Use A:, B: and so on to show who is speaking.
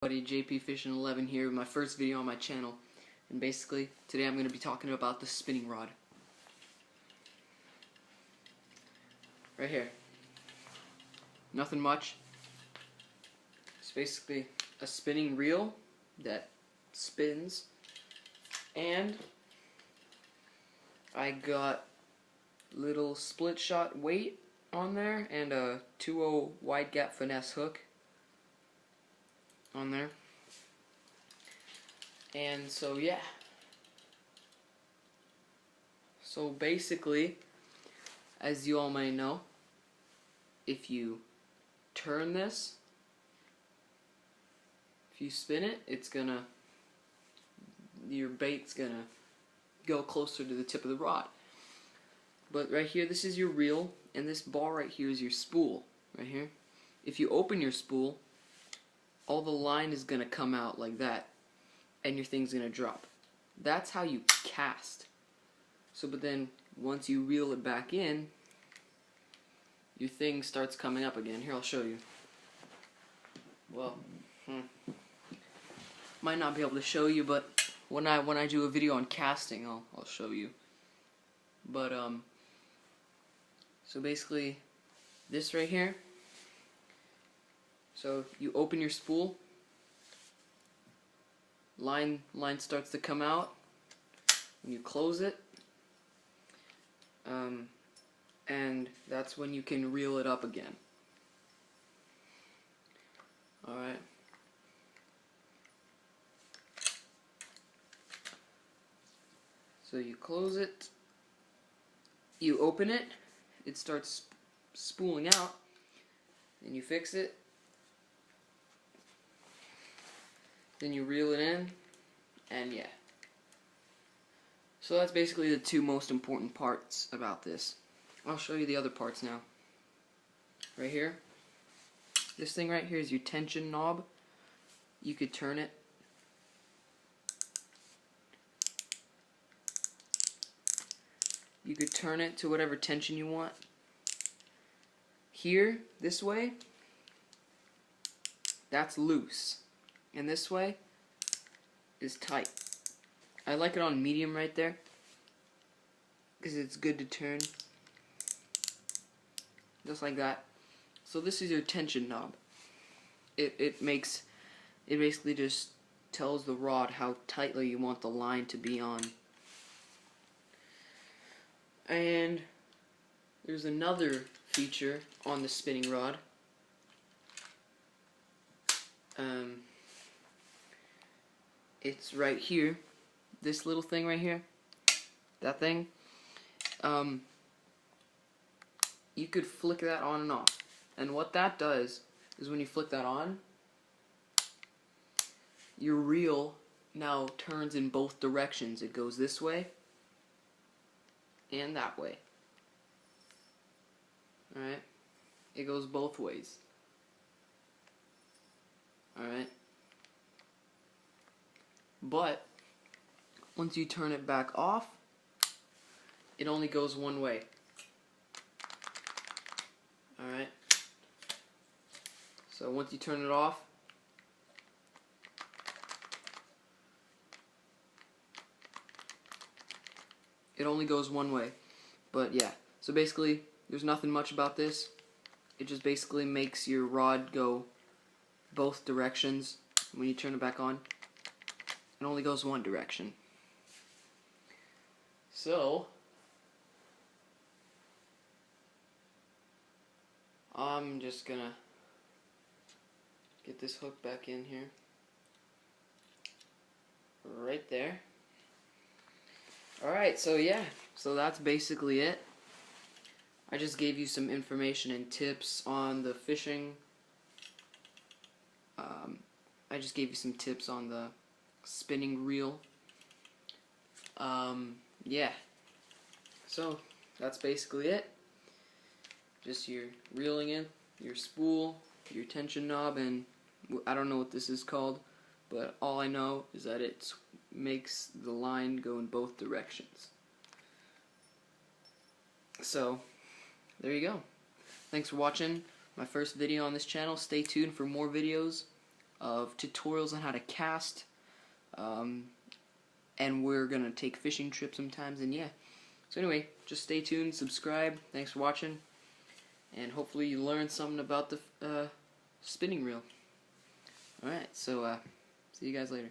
A: Buddy JP Fishing 11 here with my first video on my channel, and basically today I'm going to be talking about the spinning rod right here. Nothing much. It's basically a spinning reel that spins, and I got little split shot weight on there and a 2.0 wide gap finesse hook on there. And so yeah, so basically, as you all may know, if you turn this, if you spin it, your bait's gonna go closer to the tip of the rod. But right here, this is your reel, and this ball right here is your spool right here. If you open your spool, all the line is going to come out like that, and your thing's going to drop. That's how you cast. So, but then once you reel it back in, your thing starts coming up again. Here, I'll show you. Well, might not be able to show you, but when I do a video on casting, I'll show you. But so basically, this right here. So you open your spool, line starts to come out, and you close it, and that's when you can reel it up again. Alright. So you close it, you open it, it starts spooling out, and you fix it. Then you reel it in, and yeah. So that's basically the two most important parts about this. I'll show you the other parts now. Right here. This thing right here is your tension knob. You could turn it. You could turn it to whatever tension you want. Here, this way, that's loose. And this way is tight. I like it on medium right there because it's good to turn just like that. So this is your tension knob. It basically just tells the rod how tightly you want the line to be on. And there's another feature on the spinning rod. It's right here, this little thing right here, that thing. You could flick that on and off, and what that does is when you flick that on, your reel now turns in both directions. It goes this way and that way. Alright? It goes both ways. Alright? But once you turn it back off, it only goes one way. Alright? So once you turn it off, it only goes one way. But yeah, so basically there's nothing much about this. It just basically makes your rod go both directions when you turn it back on. It only goes one direction. So I'm just gonna get this hook back in here. Right there. Alright, so yeah, so that's basically it. I just gave you some information and tips on the fishing. I just gave you some tips on the spinning reel. Yeah, so that's basically it. Just your reeling in, your spool, your tension knob, and I don't know what this is called, but all I know is that it makes the line go in both directions. So there you go. Thanks for watching my first video on this channel. Stay tuned for more videos of tutorials on how to cast, and we're gonna take fishing trips sometimes, and yeah. So anyway, just stay tuned, subscribe, thanks for watching, and hopefully you learned something about the spinning reel. Alright, so see you guys later.